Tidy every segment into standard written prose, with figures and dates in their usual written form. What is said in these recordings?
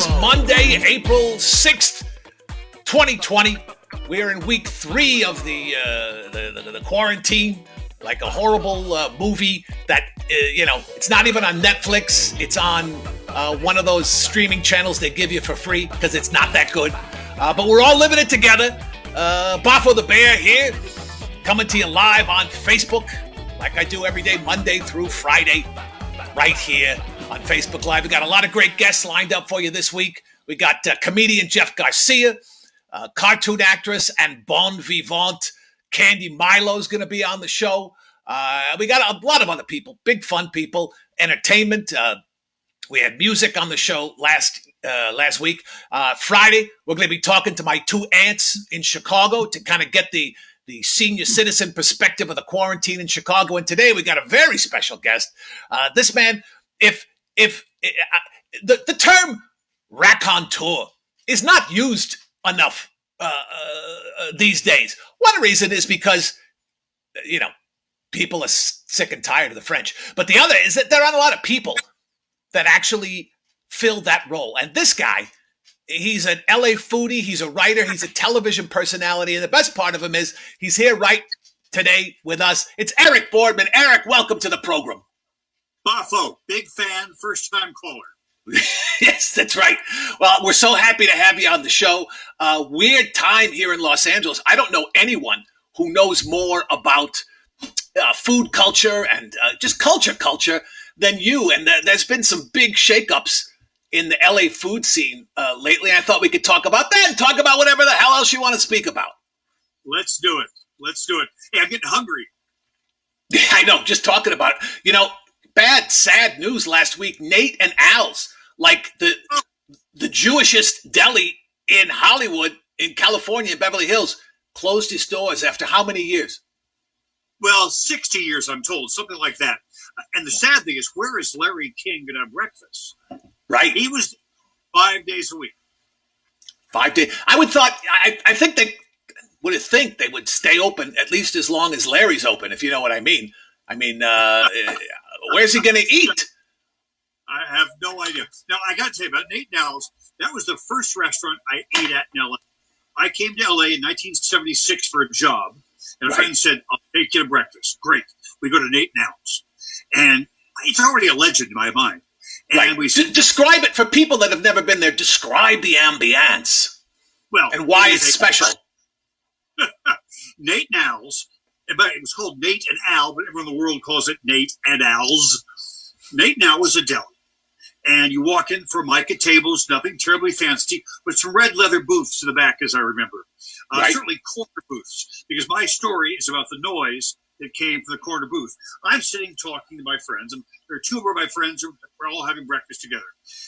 is Monday, April 6th, 2020. We're in week 3 of the quarantine, like a horrible movie that, it's not even on Netflix. It's on one of those streaming channels they give you for free because it's not that good. But we're all living it together. Boffo the Bear here, coming to you live on Facebook, like I do every day, Monday through Friday, right here on Facebook Live. We got a lot of great guests lined up for you this week. We got comedian Jeff Garcia, cartoon actress and bon vivant Candy Milo's going to be on the show. We got a lot of other people, big fun people, entertainment. We had music on the show last week. Friday, we're going to be talking to my 2 aunts in Chicago to kind of get the senior citizen perspective of the quarantine in Chicago. And today we got a very special guest. This man, if the term raconteur is not used enough these days. One reason is because, people are sick and tired of the French. But the other is that there aren't a lot of people that actually fill that role. And this guy, he's an LA foodie. He's a writer. He's a television personality. And the best part of him is he's here right today with us. It's Eric Boardman. Eric, welcome to the program. Boffo, big fan, first-time caller. Yes, that's right. Well, we're so happy to have you on the show. Weird time here in Los Angeles. I don't know anyone who knows more about food culture and just culture than you. And there's been some big shakeups in the LA food scene lately. I thought we could talk about that and talk about whatever the hell else you want to speak about. Let's do it. Hey, I'm getting hungry. Yeah, I know. Just talking about it. Bad, sad news last week. Nate and Al's, like the Jewishest deli in Hollywood, in California, in Beverly Hills, closed his doors after how many years? Well, 60 years, I'm told, something like that. And the sad thing is, where is Larry King going to have breakfast? Right. He was 5 days a week. 5 days. I think they would stay open at least as long as Larry's open, if you know what I mean. Where's he going to eat? I have no idea. Now, I got to tell you about Nate Nowell's. That was the first restaurant I ate at in L.A. I came to L.A. in 1976 for a job, and a friend said, I'll take you to breakfast. Great. We go to Nate Nowell's. And it's already a legend in my mind. And we describe it for people that have never been there. Describe the ambiance. Well, and why it's special. Nate Nowell's. But it was called Nate and Al, but everyone in the world calls it Nate and Al's. Nate Now was a deli. And you walk in for mica tables, nothing terribly fancy, but some red leather booths in the back, as I remember. Certainly corner booths, because my story is about the noise that came from the corner booth. I'm sitting talking to my friends, and there are 2 of my friends who are all having breakfast together.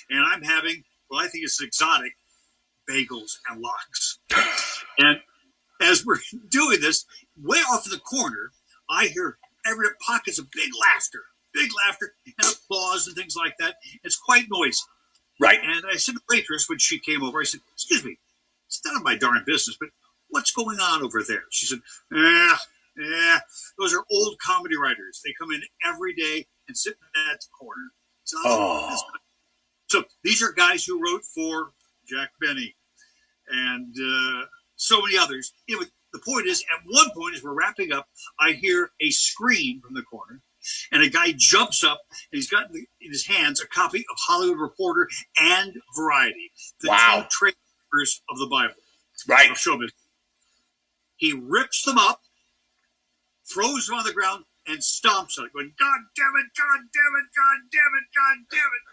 And I'm having, well, I think it's exotic, bagels and lox. And as we're doing this, way off in the corner, I hear every pockets of big laughter and applause and things like that. It's quite noisy. Right. And I said to the waitress when she came over, I said, excuse me, it's none of my darn business, but what's going on over there? She said, those are old comedy writers. They come in every day and sit in that corner. So these are guys who wrote for Jack Benny and so many others. The point is, at one point, as we're wrapping up, I hear a scream from the corner, and a guy jumps up, and he's got in his hands a copy of Hollywood Reporter and Variety, the 2 trade papers of the Bible. Right. Of showbiz. He rips them up, throws them on the ground, and stomps on it, going, God damn it, God damn it, God damn it, God damn it.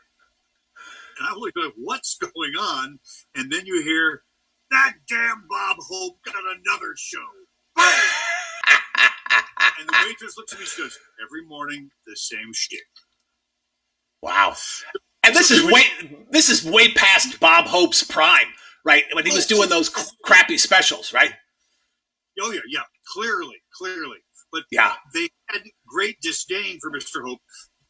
And I'm like, what's going on? And then you hear, that damn Bob Hope got another show. And the waitress looks at me and goes, every morning, the same shtick. Wow. And this is way past Bob Hope's prime, right? When he was doing those crappy specials, right? Oh, yeah. Clearly. But they had great disdain for Mr. Hope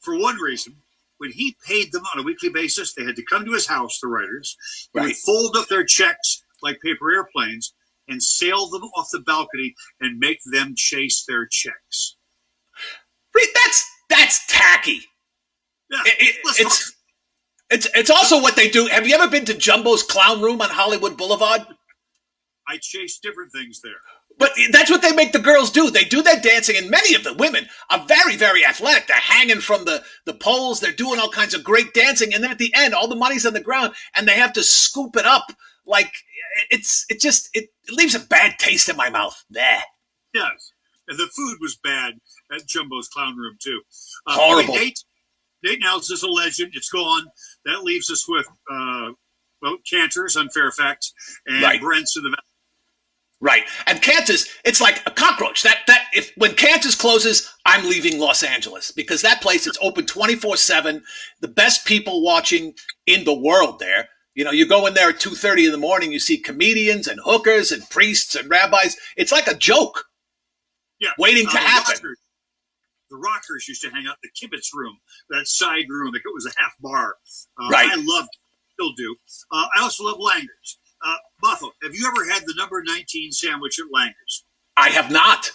for one reason. When he paid them on a weekly basis, they had to come to his house, the writers. He would fold up their checks like paper airplanes and sail them off the balcony and make them chase their checks. That's tacky. Yeah, It's also what they do. Have you ever been to Jumbo's Clown Room on Hollywood Boulevard? I chase different things there. But that's what they make the girls do. They do their dancing, and many of the women are very, very athletic. They're hanging from the poles. They're doing all kinds of great dancing. And then at the end, all the money's on the ground, and they have to scoop it up. Like, it leaves a bad taste in my mouth. There. Yes. And the food was bad at Jumbo's Clown Room, too. Horrible. Nate now is a legend. It's gone. That leaves us with, Cantor's on Fairfax and Brent's in the Right. And Cantor's, it's like a cockroach. When Cantor's closes, I'm leaving Los Angeles because that place, it's open 24/7. The best people watching in the world there. You know, you go in there at 2:30 in the morning, you see comedians and hookers and priests and rabbis. It's like a joke. Yeah. Waiting to happen. The rockers used to hang out in the kibitz room, that side room, like it was a half bar. Right. I loved it, still do. I also love Langer's. Boffo, have you ever had the number 19 sandwich at Langer's? I have not.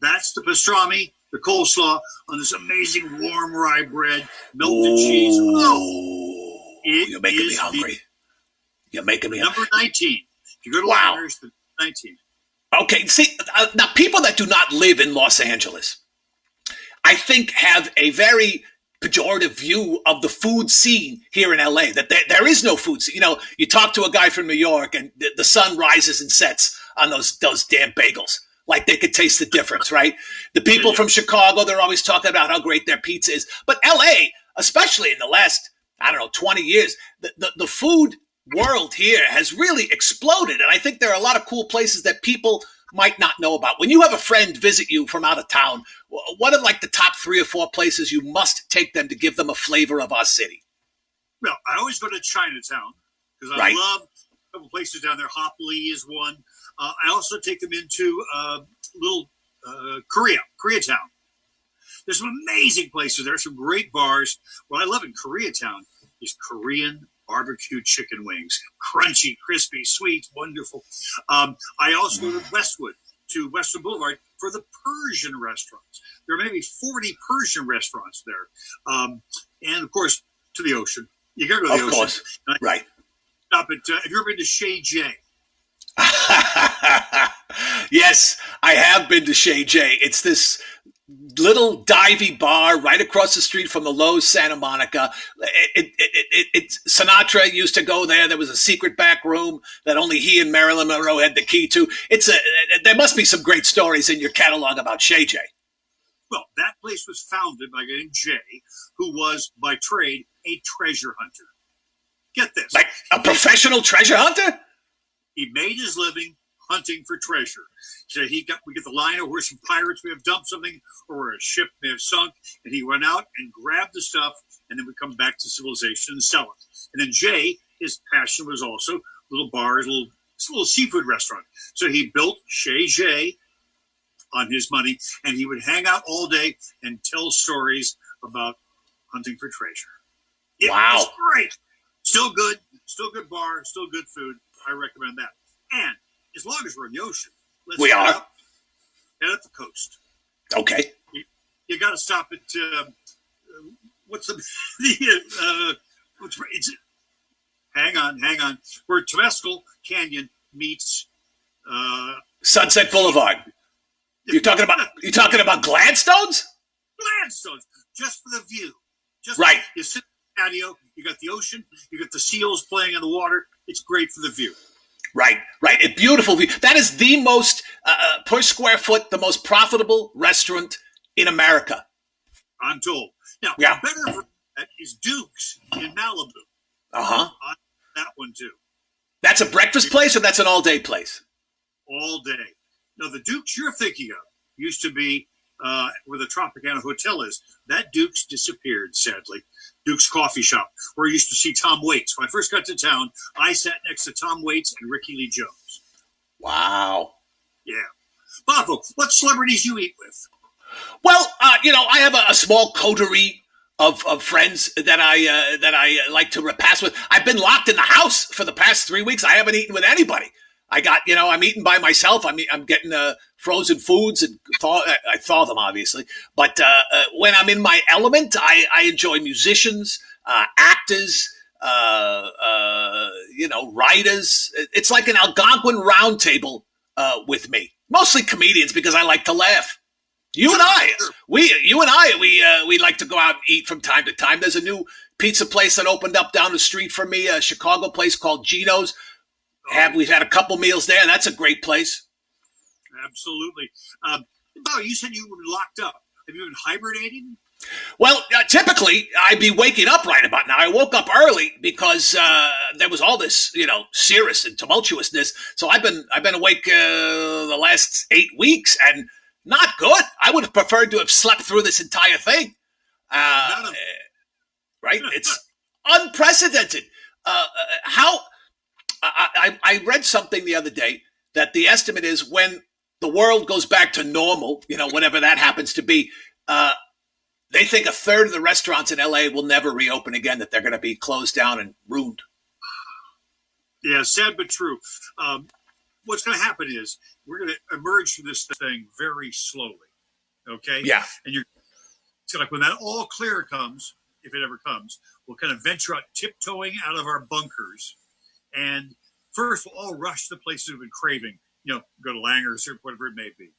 That's the pastrami, the coleslaw on this amazing warm rye bread, melted cheese. Oh, you're making me hungry. You're making me number 19. If you go to Langer's, the 19. Okay, see, now people that do not live in Los Angeles, I think, have a very pejorative view of the food scene here in LA, that there is no food scene. You know, you talk to a guy from New York and the sun rises and sets on those damn bagels. Like they could taste the difference, right? The people from Chicago, they're always talking about how great their pizza is. But LA, especially in the last, 20 years, the food world here has really exploded. And I think there are a lot of cool places that people might not know about. When you have a friend visit you from out of town, what are like the top 3 or 4 places you must take them to give them a flavor of our city? Well, I always go to Chinatown because I love a couple places down there. Hop Lee is one. I also take them into little Koreatown. There's some amazing places there, some great bars. What I love in Koreatown is Korean barbecue chicken wings. Crunchy, crispy, sweet, wonderful. I also go to Westwood Boulevard for the Persian restaurants. There are maybe 40 Persian restaurants there. And, of course, to the ocean. You got to go to the ocean. Of course, right. Stop at, have you ever been to Shay J? Yes, I have been to Shay J. It's this little divey bar right across the street from the Lowe's Santa Monica. Sinatra used to go there. There was a secret back room that only he and Marilyn Monroe had the key to. There must be some great stories in your catalog about Shay J. Well, that place was founded by a guy named Jay, who was by trade a treasure hunter. Get this. Like a professional treasure hunter? He made his living hunting for treasure. So we get the line, or we're some pirates, we have dumped something, or a ship may have sunk, and he went out and grabbed the stuff, and then we come back to civilization and sell it. And then Jay, his passion was also little bars, little seafood restaurant. So he built Shay J on his money, and he would hang out all day and tell stories about hunting for treasure. It was great. Still good bar, still good food. I recommend that. And as long as we're in the ocean, head up the coast. Okay. You got to stop at hang on. Where Temescal Canyon meets Sunset Boulevard. You're talking about Gladstones? Gladstones, just for the view. Right. You sit in the patio. You got the ocean. You got the seals playing in the water. It's great for the view. Right. A beautiful view. That is the most, per square foot, the most profitable restaurant in America. I'm told. Now, better for that is Duke's in Malibu. Uh-huh. That one, too. That's a breakfast place, or that's an all-day place? All day. Now, the Duke's you're thinking of used to be where the Tropicana Hotel is. That Duke's disappeared, sadly. Duke's Coffee Shop, where I used to see Tom Waits. When I first got to town, I sat next to Tom Waits and Ricky Lee Jones. Wow. Yeah. Boffo, what celebrities you eat with? Well, I have a small coterie of friends that I like to repass with. I've been locked in the house for the past 3 weeks. I haven't eaten with anybody. I'm eating by myself. I'm getting frozen foods and I thaw them, obviously. But when I'm in my element, I enjoy musicians. actors, writers. It's like an Algonquin round table with me. Mostly comedians because I like to laugh. You and I, we like to go out and eat from time to time. There's a new pizza place that opened up down the street from me, a Chicago place called Gino's. We've had a couple meals there. That's a great place. Absolutely. Bob, you said you were locked up. Have you been hibernating? Well, typically I'd be waking up right about now. I woke up early because there was all this, cirrus and tumultuousness. So I've been awake the last 8 weeks and not good. I would have preferred to have slept through this entire thing. Right? It's unprecedented. I read something the other day that the estimate is when the world goes back to normal, whatever that happens to be, they think a third of the restaurants in LA will never reopen again, that they're going to be closed down and ruined. Yeah, sad but true. What's going to happen is we're going to emerge from this thing very slowly. Okay? Yeah. And it's like when that all clear comes, if it ever comes, we'll kind of venture out tiptoeing out of our bunkers. And first, we'll all rush to the places we've been craving. Go to Langer's or whatever it may be.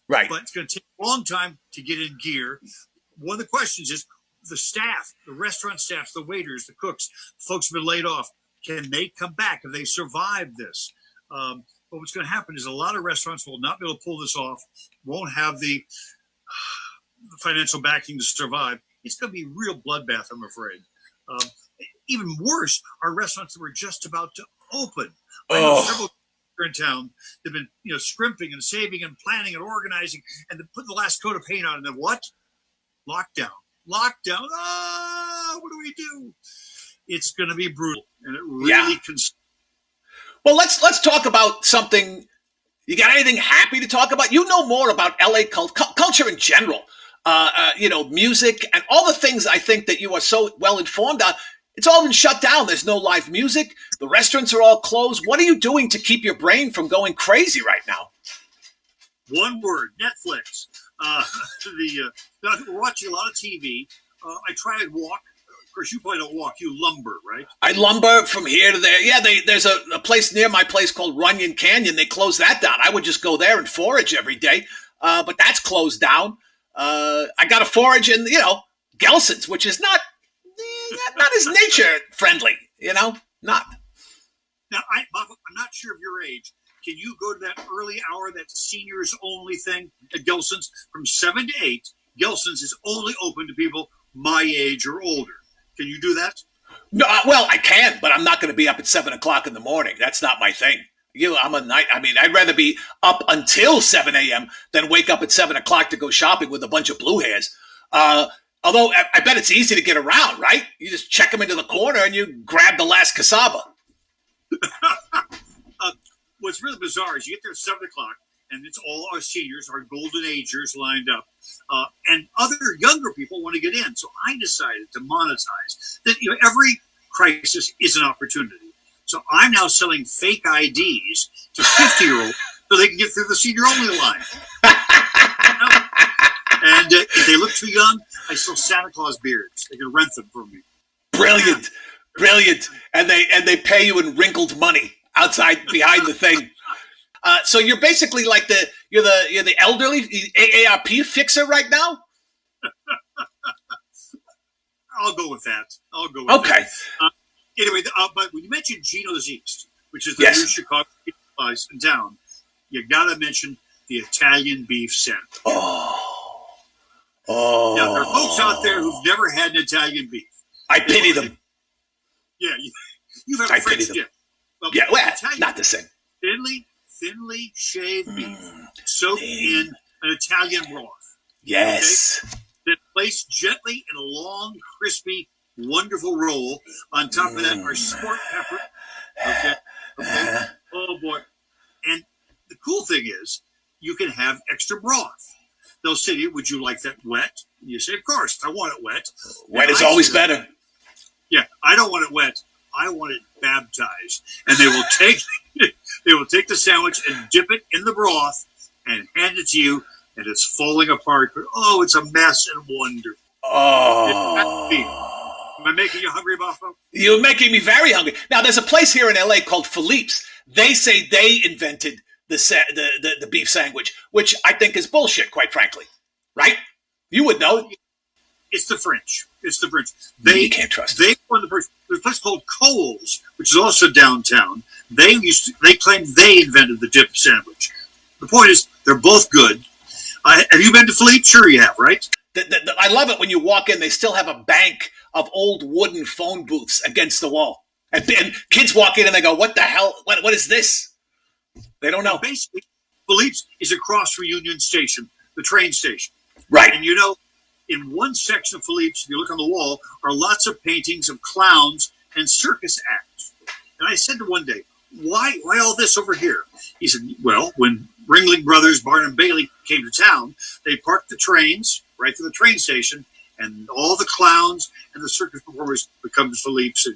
Right. But it's going to take a long time to get in gear. One of the questions is the staff, the restaurant staff, the waiters, the cooks, folks have been laid off. Can they come back? Have they survived this? But what's going to happen is a lot of restaurants will not be able to pull this off, won't have the financial backing to survive. It's going to be a real bloodbath, I'm afraid. Even worse, our restaurants that were just about to open. I know several in town they've been scrimping and saving and planning and organizing and then putting the last coat of paint on and then what? Lockdown. What do we do? It's going to be brutal, and it really Well, let's talk about something. You got anything happy to talk about? You know more about LA culture in general, music and all the things I think that you are so well informed on. It's all been shut down. There's no live music. The restaurants are all closed. What are you doing to keep your brain from going crazy right now? One word: Netflix. We're watching a lot of TV. I try and walk. Of course, you probably don't walk. You lumber, right? I lumber from here to there. Yeah, there's a place near my place called Runyon Canyon. They closed that down. I would just go there and forage every day, but that's closed down. I got to forage in, Gelson's, which is not as nature friendly, not. Now, I'm not sure of your age. Can you go to that early hour, that seniors only thing at Gelson's from 7 to 8? Gelson's is only open to people my age or older. Can you do that? No, well, I can, but I'm not going to be up at 7 o'clock in the morning. That's not my thing. I'm a night. I'd rather be up until 7 a.m. than wake up at 7 o'clock to go shopping with a bunch of blue hairs. Although I bet it's easy to get around, right? You just check them into the corner and you grab the last cassava. What's really bizarre is you get there at 7 o'clock, and it's all our seniors, our golden agers lined up, and other younger people want to get in. So I decided to monetize that. Every crisis is an opportunity. So I'm now selling fake IDs to 50-year-olds so they can get through the senior-only line. And if they look too young, I sell Santa Claus beards. They can rent them from me. Brilliant. And they pay you in wrinkled money outside behind the thing. So you're basically like you're the elderly AARP fixer right now? I'll go with that. Okay. Anyway, but when you mentioned Gino's East, which is the new Chicago place in town, you got to mention the Italian beef sandwich. Oh. Now, there are folks out there who've never had an Italian beef. I pity them. Yeah, you've had a French dip. Well, not the same. Thinly shaved beef soaked in an Italian broth. Yes. Okay? Then placed gently in a long, crispy, wonderful roll. On top of that are sport pepper. Okay. Oh, boy. And the cool thing is, you can have extra broth. They'll say to you, would you like that wet? And you say, of course, I want it wet. Wet is always better. Yeah, I don't want it wet. I want it baptized. And they will take the sandwich and dip it in the broth and hand it to you, and it's falling apart. But, it's a mess and wonderful. Oh. No I making you hungry, Boffo? You're making me very hungry. Now, there's a place here in LA called Philippe's. They say they invented the beef sandwich, which I think is bullshit, quite frankly. Right? You would know. It's the French. You can't trust They won the first. There's a place called Cole's, which is also downtown. They claim they invented the dip sandwich. The point is, they're both good. Have you been to Philippe? Sure you have, right? I love it when you walk in. They still have a bank of old wooden phone booths against the wall. And kids walk in and they go, what the hell? What is this? They don't know. Basically, Philippe's is across from Union Station, the train station. Right. And in one section of Philippe's, if you look on the wall, are lots of paintings of clowns and circus acts. And I said to one day, why all this over here? He said, well, when Ringling Brothers, Barnum Bailey came to town, they parked the trains right to the train station, and all the clowns and the circus performers would come to Philippe's.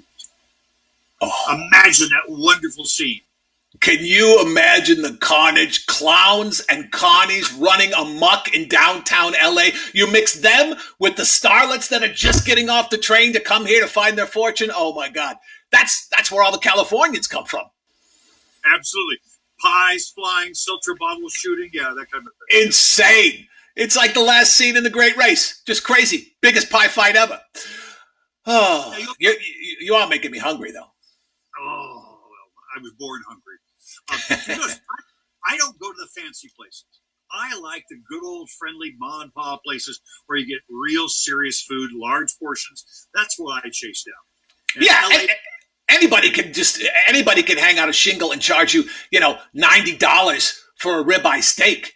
Imagine that wonderful scene. Can you imagine the carnage? Clowns and carnies running amok in downtown LA. You mix them with the starlets that are just getting off the train to come here to find their fortune. Oh my God. That's where all the Californians come from. Absolutely. Pies flying, seltzer bottles shooting. Yeah, that kind of thing. Insane. It's like the last scene in The Great Race. Just crazy. Biggest pie fight ever. Oh, you are making me hungry, though. Oh, well, I was born hungry. I don't go to the fancy places. I like the good old friendly ma and pa places where you get real serious food, large portions. That's what I chase down. And yeah, anybody can hang out a shingle and charge you, $90 for a ribeye steak.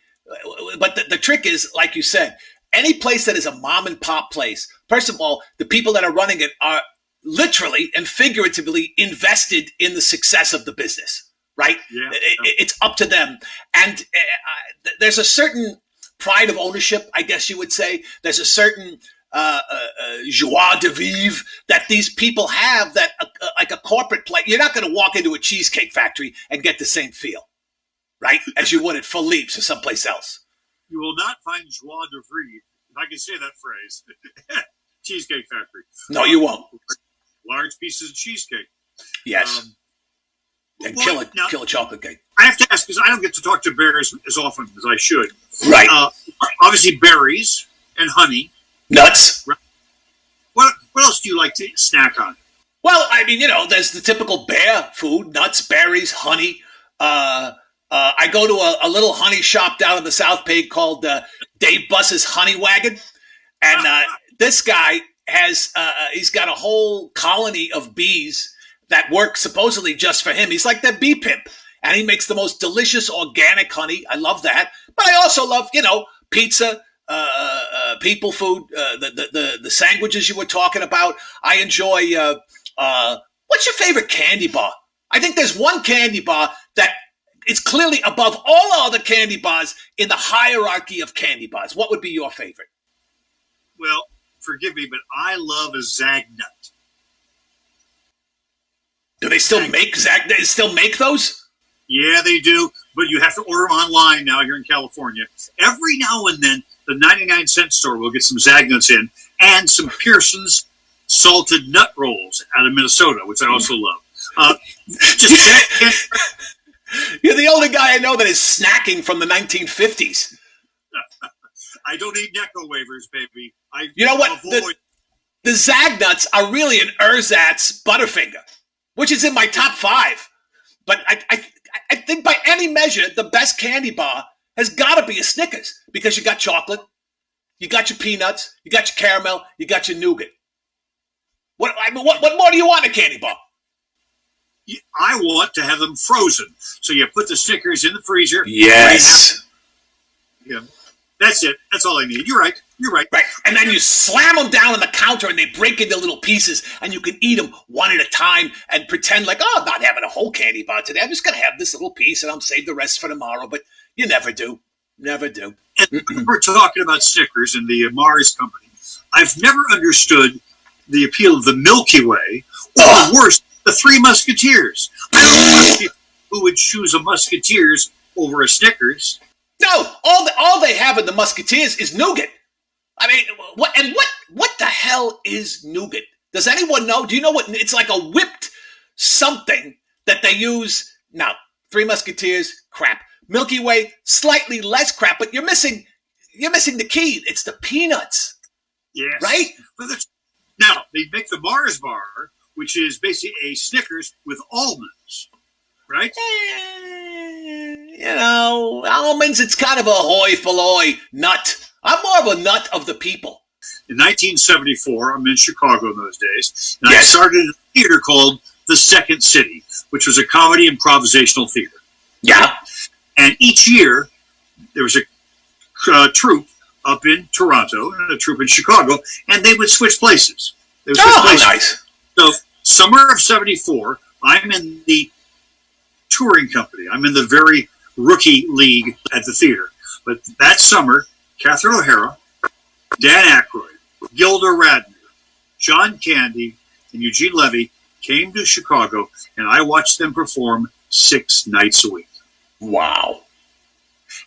But the trick is, like you said, any place that is a mom and pop place, first of all, the people that are running it are literally and figuratively invested in the success of the business. Right? Yeah. It's up to them. And there's a certain pride of ownership, I guess you would say. There's a certain joie de vivre that these people have that, like a corporate place, you're not going to walk into a cheesecake factory and get the same feel, right? As you would at Philippe's or someplace else. You will not find joie de vivre, if I can say that phrase. Cheesecake factory. No, you won't. Large pieces of cheesecake. Yes. And kill a chocolate cake. I have to ask, because I don't get to talk to bears as often as I should. Right. Obviously, berries and honey. Nuts. Right. What else do you like to snack on? Well, I mean, there's the typical bear food, nuts, berries, honey. I go to a little honey shop down in the South Bay called Dave Buss's Honey Wagon. And this guy he's got a whole colony of bees that work supposedly just for him. He's like the bee pimp, and he makes the most delicious organic honey. I love that. But I also love, pizza, people food, the sandwiches you were talking about. I enjoy, what's your favorite candy bar? I think there's one candy bar that is clearly above all other candy bars in the hierarchy of candy bars. What would be your favorite? Well, forgive me, but I love a Zagnut. Do they still make those? Yeah, they do, but you have to order them online now here in California. Every now and then, the 99-cent store will get some Zagnuts in and some Pearson's salted nut rolls out of Minnesota, which I also love. You're the only guy I know that is snacking from the 1950s. I don't eat Necco waivers, baby. You know what? The Zagnuts are really an ersatz Butterfinger, which is in my top 5. But I think by any measure, the best candy bar has got to be a Snickers, because you got chocolate, you got your peanuts, you got your caramel, you got your nougat. What more do you want in a candy bar? I want to have them frozen. So you put the Snickers in the freezer. Yes. Yeah. That's it. That's all I need. You're right. Right. And then you slam them down on the counter and they break into little pieces, and you can eat them one at a time and pretend like, I'm not having a whole candy bar today. I'm just going to have this little piece and I'll save the rest for tomorrow. But you never do. Never do. And we're talking about Snickers and the Mars company. I've never understood the appeal of the Milky Way, or worse, the Three Musketeers. I don't know who would choose a Musketeers over a Snickers. No, all they have in the Musketeers is nougat. I mean, what the hell is nougat? Does anyone know? Do you know what? It's like a whipped something that they use. Now, Three Musketeers, crap. Milky Way, slightly less crap, but you're missing the key. It's the peanuts. Yes. Right? Now, they make the Mars bar, which is basically a Snickers with almonds, right? Almonds, it's kind of a hoi polloi nut. I'm more of a nut of the people. In 1974, I'm in Chicago in those days, and I started a theater called The Second City, which was a comedy improvisational theater. Yeah. And each year, there was a troupe up in Toronto and a troupe in Chicago, and they would switch places. Nice. So, summer of 74, I'm in the touring company. I'm in the very rookie league at the theater. But that summer, Catherine O'Hara, Dan Aykroyd, Gilda Radner, John Candy, and Eugene Levy came to Chicago, and I watched them perform 6 nights a week. Wow.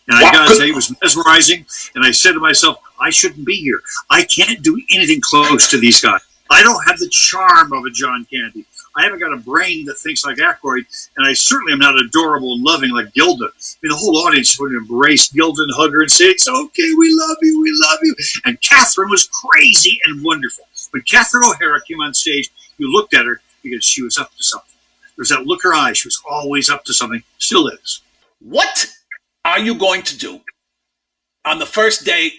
And I got to say, it was mesmerizing. And I said to myself, I shouldn't be here. I can't do anything close to these guys. I don't have the charm of a John Candy. I haven't got a brain that thinks like Aykroyd, and I certainly am not adorable and loving like Gilda. I mean, the whole audience would embrace Gilda and hug her and say, "It's okay, we love you. And Catherine was crazy and wonderful. When Catherine O'Hara came on stage, you looked at her because she was up to something. There was that look in her eye. She was always up to something. Still is. What are you going to do on the first day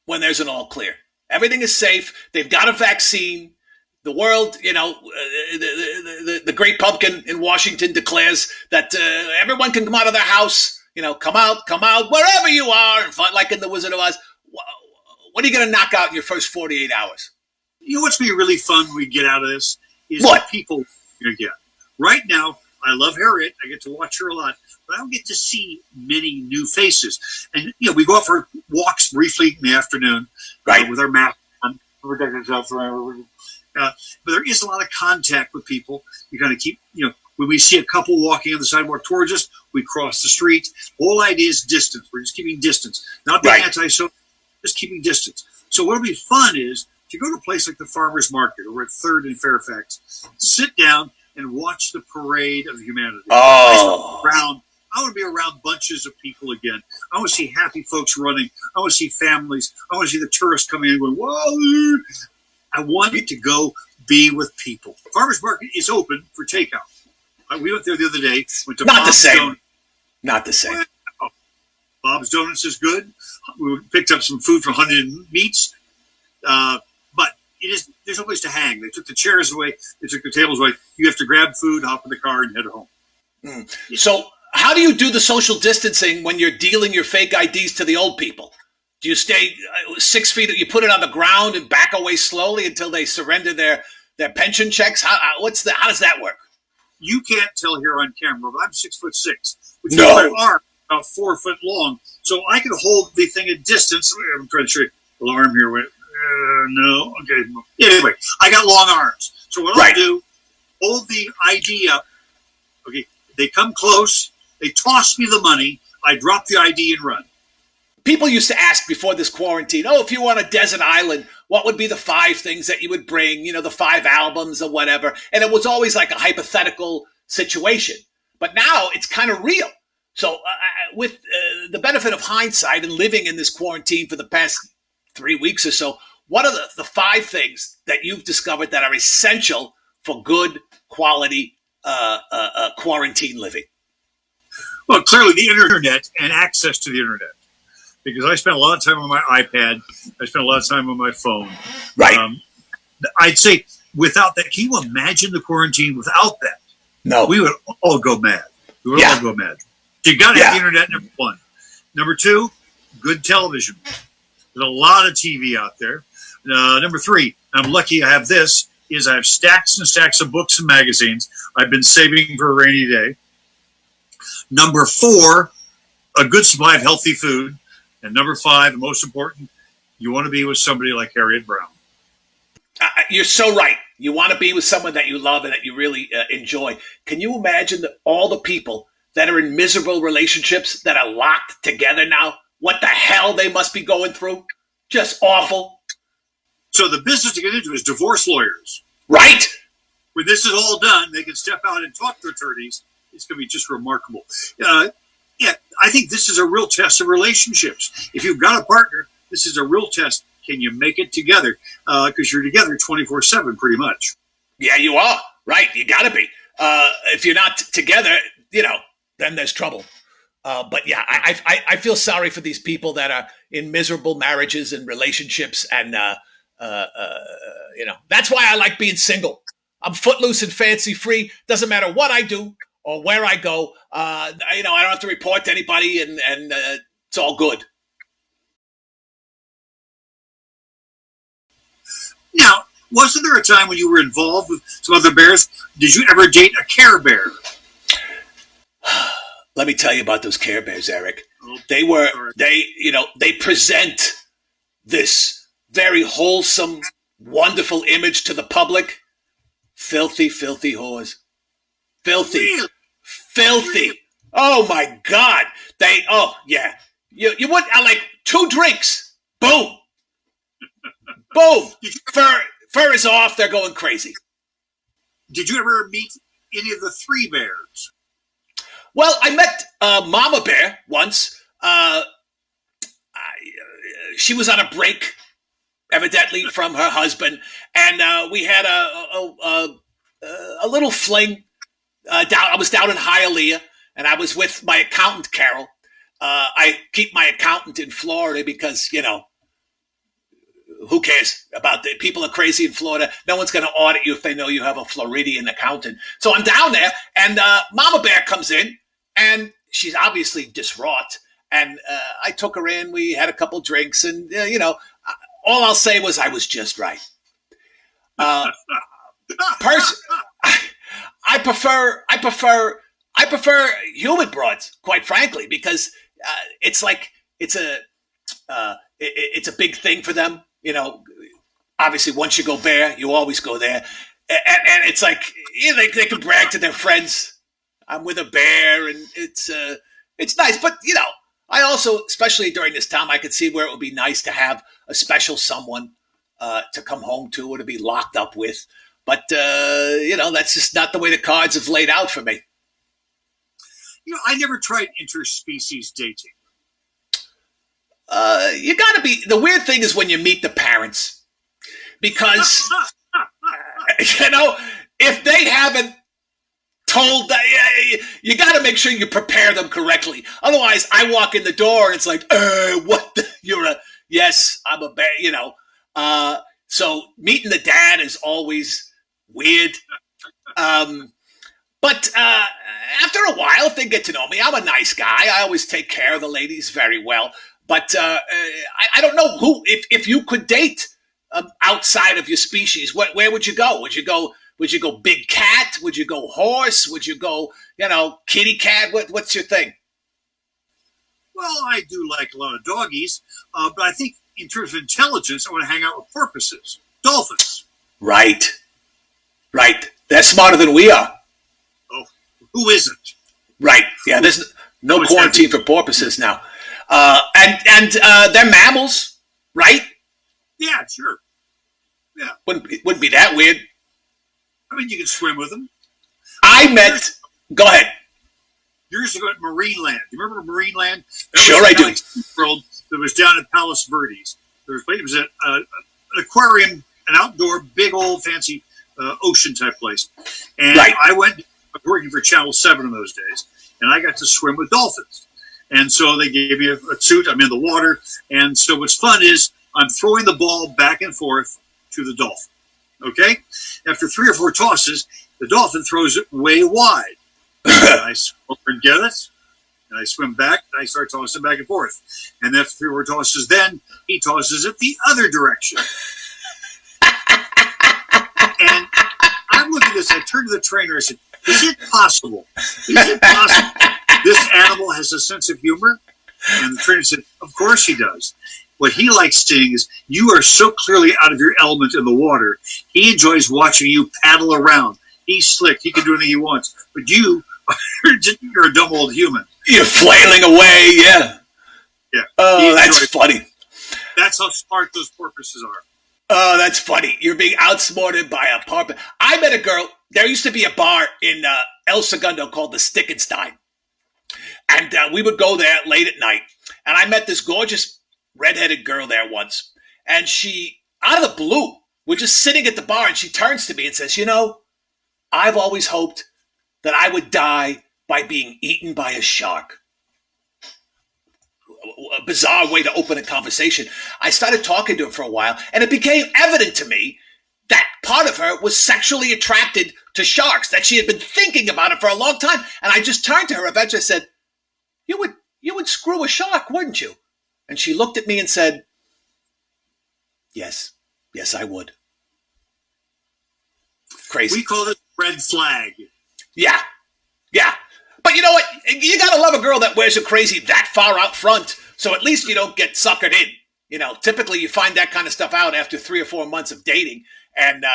when there's an all clear? Everything is safe. They've got a vaccine. The world, the great pumpkin in Washington declares that everyone can come out of their house. Come out, wherever you are, like in The Wizard of Oz. What are you going to knock out in your first 48 hours? You know what's going to be really fun when we get out of this? Is what? The people you're going to get. Right now, I love Harriet. I get to watch her a lot. But I don't get to see many new faces. And, we go out for walks briefly in the afternoon. Right. With our map on. But there is a lot of contact with people. You kind of keep, when we see a couple walking on the sidewalk towards us, we cross the street. The whole idea is distance. We're just keeping distance. Not being anti-social, just keeping distance. So what'll be fun is to go to a place like the Farmers Market or at 3rd and Fairfax, sit down and watch the parade of humanity. Oh. I want to be around bunches of people again. I want to see happy folks running. I want to see families. I want to see the tourists coming in going, whoa. I wanted to go be with people. Farmers Market is open for takeout. We went there the other day. Went to Not Bob's the same. Donuts. Not the same. Well, Bob's Donuts is good. We picked up some food from Hunted Meats. But there's no place to hang. They took the chairs away. They took the tables away. You have to grab food, hop in the car, and head home. So how do you do the social distancing when you're dealing your fake IDs to the old people? Do you stay 6 feet? You put it on the ground and back away slowly until they surrender their pension checks? How does that work? You can't tell here on camera, but I'm 6'6", which No. means my arm about 4 foot long, so I can hold the thing at distance. I'm trying to show you the arm here. No, okay. Anyway, I got long arms, so what I'll do, hold the ID up. Okay, they come close. They toss me the money. I drop the ID and run. People used to ask before this quarantine, if you were on a desert island, what would be the 5 things that you would bring, the 5 albums or whatever. And it was always like a hypothetical situation. But now it's kind of real. So with the benefit of hindsight and living in this quarantine for the past 3 weeks or so, what are the 5 things that you've discovered that are essential for good quality quarantine living? Well, clearly the internet and access to the internet. Because I spent a lot of time on my iPad. I spent a lot of time on my phone. Right. I'd say without that, can you imagine the quarantine without that? No. We would all go mad. We would all go mad. So you got to have the internet, number 1. Number 2, good television. There's a lot of TV out there. Number 3, I'm lucky I have this, is I have stacks and stacks of books and magazines I've been saving for a rainy day. Number 4, a good supply of healthy food. And number 5, and most important, you want to be with somebody like Harriet Brown. You're so right. You want to be with someone that you love and that you really enjoy. Can you imagine all the people that are in miserable relationships that are locked together now? What the hell they must be going through? Just awful. So the business to get into is divorce lawyers. Right. When this is all done, they can step out and talk to attorneys. It's going to be just remarkable. Yeah, I think this is a real test of relationships. If you've got a partner, this is a real test. Can you make it together? Because you're together 24/7 pretty much. Yeah, you are. Right. You got to be. If you're not together, then there's trouble. But yeah, I feel sorry for these people that are in miserable marriages and relationships. And, that's why I like being single. I'm footloose and fancy free. Doesn't matter what I do or where I go. I don't have to report to anybody and it's all good. Now, wasn't there a time when you were involved with some other bears? Did you ever date a Care Bear? Let me tell you about those Care Bears, Eric. Oh, they present this very wholesome, wonderful image to the public. Filthy, filthy whores. Filthy. Really? Filthy. Really? Oh my God. Yeah. You would, like 2 drinks. Boom. Boom. Fur is off. They're going crazy. Did you ever meet any of the 3 bears? Well, I met Mama Bear once. She was on a break, evidently, from her husband, and we had a little fling. I was down in Hialeah, and I was with my accountant, Carol. I keep my accountant in Florida because, who cares about the people are crazy in Florida. No one's going to audit you if they know you have a Floridian accountant. So I'm down there, and Mama Bear comes in, and she's obviously distraught. And I took her in. We had a couple drinks, and all I'll say was I was just right. I prefer human broads, quite frankly, because it's like it's a big thing for them. Obviously, once you go bear, you always go there, and it's like they can brag to their friends. I'm with a bear, and it's nice. But I also, especially during this time, I could see where it would be nice to have a special someone to come home to or to be locked up with. But that's just not the way the cards have laid out for me. I never tried interspecies dating. You got to be. The weird thing is when you meet the parents, because if they haven't told that, you got to make sure you prepare them correctly. Otherwise, I walk in the door and it's like, what? Yes, I'm a bear. So meeting the dad is always weird. But after a while, if they get to know me, I'm a nice guy. I always take care of the ladies very well. But I don't know who. If you could date outside of your species, where would you go? Would you go big cat? Would you go horse? Would you go kitty cat? What's your thing? Well, I do like a lot of doggies, but I think in terms of intelligence, I want to hang out with porpoises, dolphins. Right. They're smarter than we are. Oh, who isn't? Right. Yeah. There's no quarantine for porpoises now. And they're mammals, right? Yeah, sure. Yeah. Wouldn't be that weird. I mean, you can swim with them. Go ahead. Years ago at Marineland. You remember Marineland? Sure, I do. World that was down at Palos Verdes. It was an aquarium, an outdoor, big old fancy ocean type place. And right. I was working for Channel 7 in those days, and I got to swim with dolphins. And so they gave me a suit. I'm in the water. And so what's fun is I'm throwing the ball back and forth to the dolphin. Okay? After 3 or 4 tosses, the dolphin throws it way wide. And I swim over and get it. And I swim back. And I start tossing back and forth. And after 3 or 4 tosses, then he tosses it the other direction. And I'm looking at this. I turned to the trainer. I said, is it possible? This animal has a sense of humor? And the trainer said, of course he does. What he likes seeing is you are so clearly out of your element in the water. He enjoys watching you paddle around. He's slick. He can do anything he wants. But you're a dumb old human. You're flailing away. Yeah. Yeah. Oh, that's funny. That's how smart those porpoises are. Oh, that's funny. You're being outsmarted by a park. I met a girl. There used to be a bar in El Segundo called the Stickenstein. And we would go there late at night. And I met this gorgeous redheaded girl there once. And she, out of the blue, we're just sitting at the bar. And she turns to me and says, I've always hoped that I would die by being eaten by a shark. A bizarre way to open a conversation. I started talking to her for a while, and it became evident to me that part of her was sexually attracted to sharks, that she had been thinking about it for a long time. And I just turned to her eventually and said, you would screw a shark, wouldn't you? And she looked at me and said, yes, I would. Crazy. We call it red flag. Yeah. But you know what? You got to love a girl that wears a crazy that far out front, so at least you don't get suckered in. Typically you find that kind of stuff out after 3 or 4 months of dating, and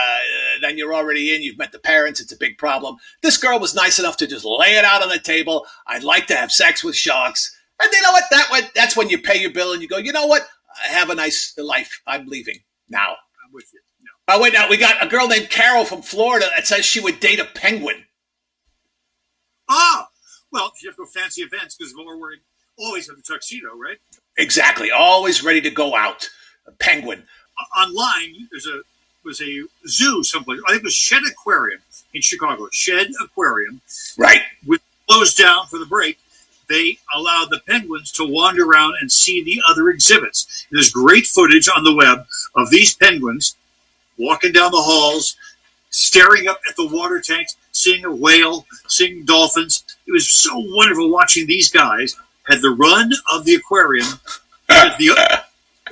then you're already in. You've met the parents. It's a big problem. This girl was nice enough to just lay it out on the table. I'd like to have sex with sharks. And you know what? That's when you pay your bill and you go, you know what? Have a nice life. I'm leaving now. I'm with you. No. Oh, wait, now we got a girl named Carol from Florida that says she would date a penguin. Ah! Well, you have to go fancy events because we're wearing always have the tuxedo, right? Exactly. Always ready to go out. A penguin. Online, was a zoo someplace. I think it was Shed Aquarium in Chicago. Shed Aquarium. Right. Which closed down for the break. They allowed the penguins to wander around and see the other exhibits. And there's great footage on the web of these penguins walking down the halls, staring up at the water tanks, seeing a whale, seeing dolphins. It was so wonderful watching these guys had the run of the aquarium. The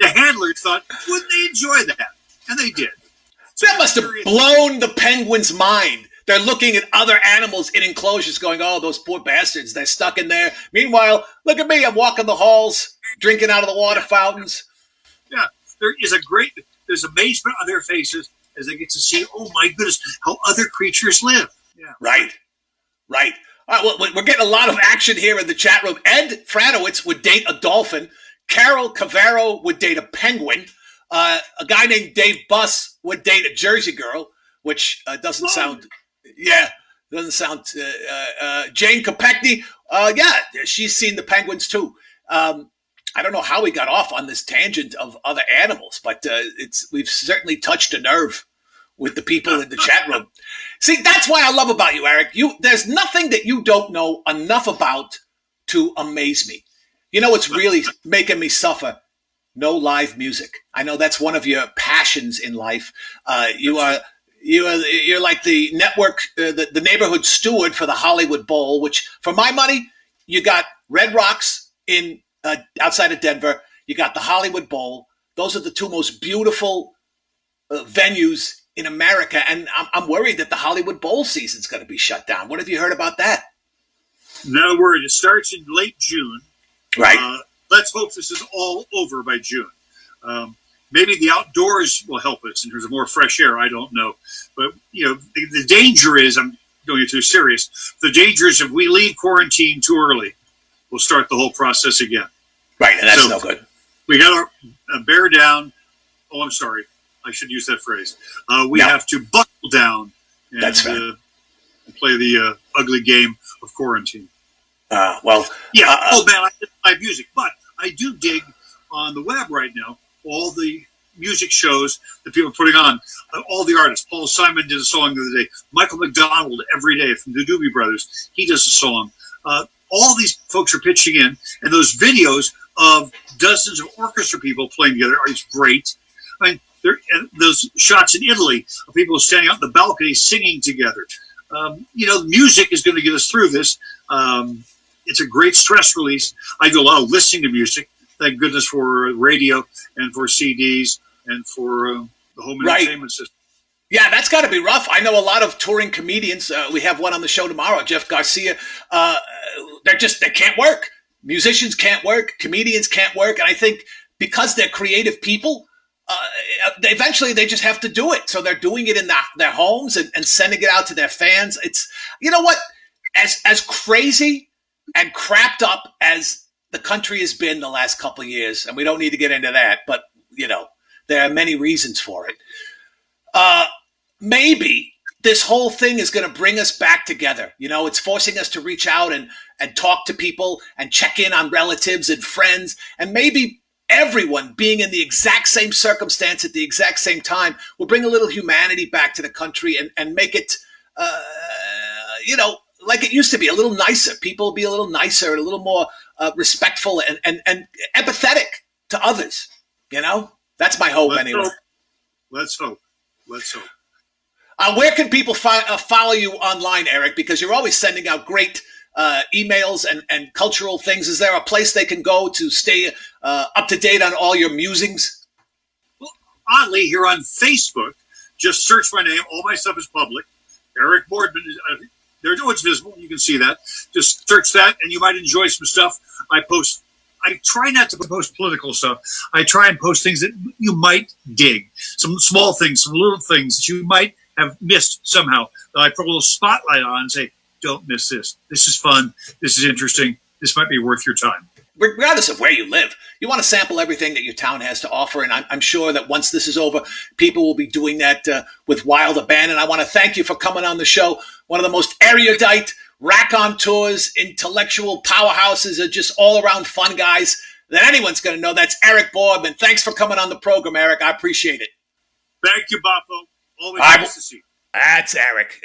handlers thought, wouldn't they enjoy that? And they did. So that must have blown the penguin's mind. They're looking at other animals in enclosures going, oh, those poor bastards, they're stuck in there. Meanwhile, look at me, I'm walking the halls, drinking out of the water fountains. Yeah, there's amazement on their faces as they get to see, oh my goodness, how other creatures live. Yeah. Right. All right, well, we're getting a lot of action here in the chat room. Ed Franowitz would date a dolphin. Carol Cavero would date a penguin. A guy named Dave Buss would date a Jersey girl, which doesn't sound... Yeah, doesn't sound... Jane Kopechne, she's seen the penguins too. I don't know how we got off on this tangent of other animals, but we've certainly touched a nerve with the people in the chat room. See, that's why I love about you, Eric. There's nothing that you don't know enough about to amaze me. You know what's really making me suffer? No live music. I know that's one of your passions in life. You're like the network, the neighborhood steward for the Hollywood Bowl, which, for my money, you got Red Rocks in outside of Denver. You got the Hollywood Bowl. Those are the two most beautiful venues in America, and I'm worried that the Hollywood Bowl season's going to be shut down. What have you heard about that? Not a word. It starts in late June. Right. Let's hope this is all over by June. Maybe the outdoors will help us in terms of more fresh air. I don't know. But, the danger is, I'm going into serious, the danger is if we leave quarantine too early, we'll start the whole process again. Right, and that's no good. We got to bear down. Oh, I'm sorry. I should use that phrase. We have to buckle down and play the ugly game of quarantine. Man, I like music, but I do dig on the web right now all the music shows that people are putting on. All the artists. Paul Simon did a song the other day. Michael McDonald every day from the Doobie Brothers. He does a song. All these folks are pitching in, and those videos of dozens of orchestra people playing together are great. I mean, those shots in Italy of people standing out on the balcony singing together. Music is going to get us through this. It's a great stress release. I do a lot of listening to music. Thank goodness for radio and for CDs and for the home entertainment system. Yeah, that's got to be rough. I know a lot of touring comedians. We have one on the show tomorrow, Jeff Garcia. They can't work. Musicians can't work. Comedians can't work. And I think because they're creative people, eventually they just have to do it. So they're doing it in their homes and sending it out to their fans. It's, you know what, as crazy and crapped up as the country has been the last couple of years, and we don't need to get into that, but There are many reasons for it. Maybe this whole thing is going to bring us back together. You know, it's forcing us to reach out and talk to people and check in on relatives and friends. And maybe everyone being in the exact same circumstance at the exact same time will bring a little humanity back to the country and make it, like it used to be, a little nicer. People will be a little nicer and a little more respectful and empathetic to others. You know, that's my hope anyway. Let's hope. Where can people follow you online, Eric? Because you're always sending out great emails and cultural things. Is there a place they can go to stay up to date on all your musings? Well, oddly, here on Facebook, just search my name. All my stuff is public. Eric Boardman. It's visible. You can see that. Just search that, and you might enjoy some stuff I post. I try not to post political stuff. I try and post things that you might dig. Some small things, some little things that you might have missed somehow, that I put a little spotlight on and say, don't miss this. This is fun. This is interesting. This might be worth your time. Regardless of where you live, you want to sample everything that your town has to offer. And I'm sure that once this is over, people will be doing that with wild abandon. I want to thank you for coming on the show. One of the most erudite, raconteurs, intellectual powerhouses, are just all around fun guys that anyone's going to know. That's Eric Boardman. Thanks for coming on the program, Eric. I appreciate it. Thank you, Boffo. Always nice to see you. That's Eric.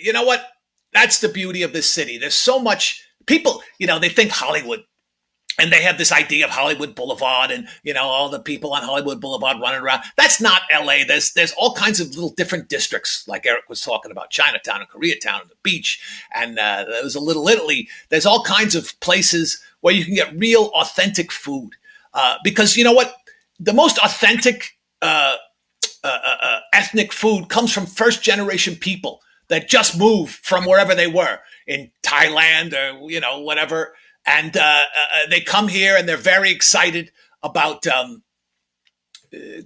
You know what? That's the beauty of this city. There's so much people, they think Hollywood. And they have this idea of Hollywood Boulevard and, all the people on Hollywood Boulevard running around. That's not L.A. There's all kinds of little different districts, like Eric was talking about, Chinatown and Koreatown and the beach. And there was a Little Italy. There's all kinds of places where you can get real, authentic food. Because you know what? The most authentic ethnic food comes from first-generation people that just moved from wherever they were, in Thailand or, whatever. And they come here and they're very excited about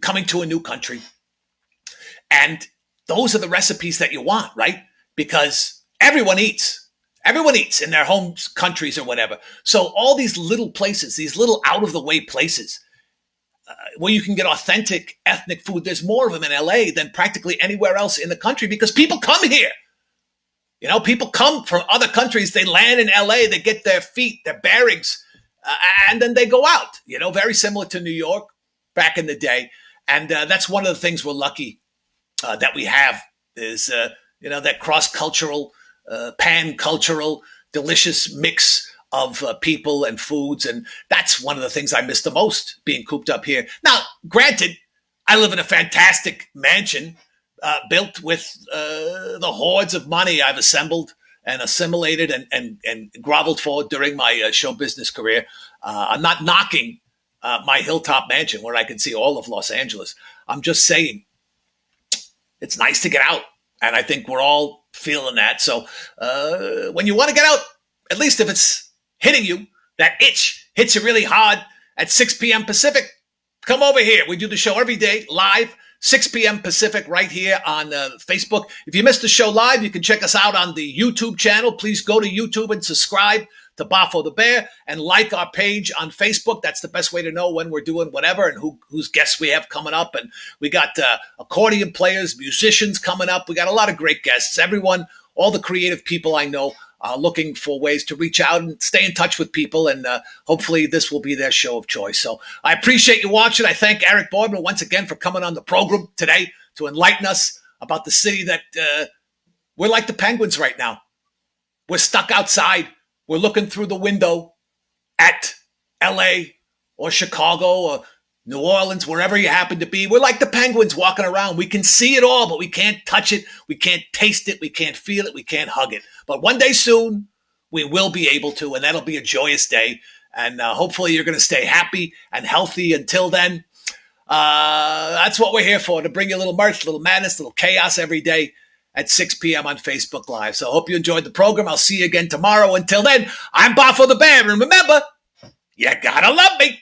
coming to a new country. And those are the recipes that you want, right? Because everyone eats in their home countries or whatever. So all these little places, these little out-of-the-way places where you can get authentic ethnic food, there's more of them in LA than practically anywhere else in the country because people come here. People come from other countries. They land in LA. They get their feet, their bearings, and then they go out. Very similar to New York back in the day. And that's one of the things we're lucky that we have is, that cross-cultural, pan-cultural, delicious mix of people and foods. And that's one of the things I miss the most, being cooped up here. Now, granted, I live in a fantastic mansion built with the hordes of money I've assembled and assimilated and groveled for during my show business career. I'm not knocking my hilltop mansion where I can see all of Los Angeles. I'm just saying it's nice to get out. And I think we're all feeling that. So when you want to get out, at least if it's hitting you, that itch hits you really hard at 6 p.m. Pacific, come over here. We do the show every day live, 6 p.m. Pacific, right here on Facebook. If you missed the show live, you can check us out on the YouTube channel. Please go to YouTube and subscribe to Boffo the Bear and like our page on Facebook. That's the best way to know when we're doing whatever and whose guests we have coming up. And we got accordion players, musicians coming up. We got a lot of great guests. Everyone, all the creative people I know are looking for ways to reach out and stay in touch with people. And hopefully this will be their show of choice. So I appreciate you watching. I thank Eric Boardman once again for coming on the program today to enlighten us about the city that we're like the penguins right now. We're stuck outside. We're looking through the window at L.A. or Chicago or New Orleans, wherever you happen to be. We're like the penguins walking around. We can see it all, but we can't touch it. We can't taste it. We can't feel it. We can't hug it. But one day soon, we will be able to, and that'll be a joyous day. And hopefully you're going to stay happy and healthy until then. That's what we're here for, to bring you a little mirth, a little madness, a little chaos every day at 6 p.m. on Facebook Live. So I hope you enjoyed the program. I'll see you again tomorrow. Until then, I'm Boffo the Bear. And remember, you gotta love me.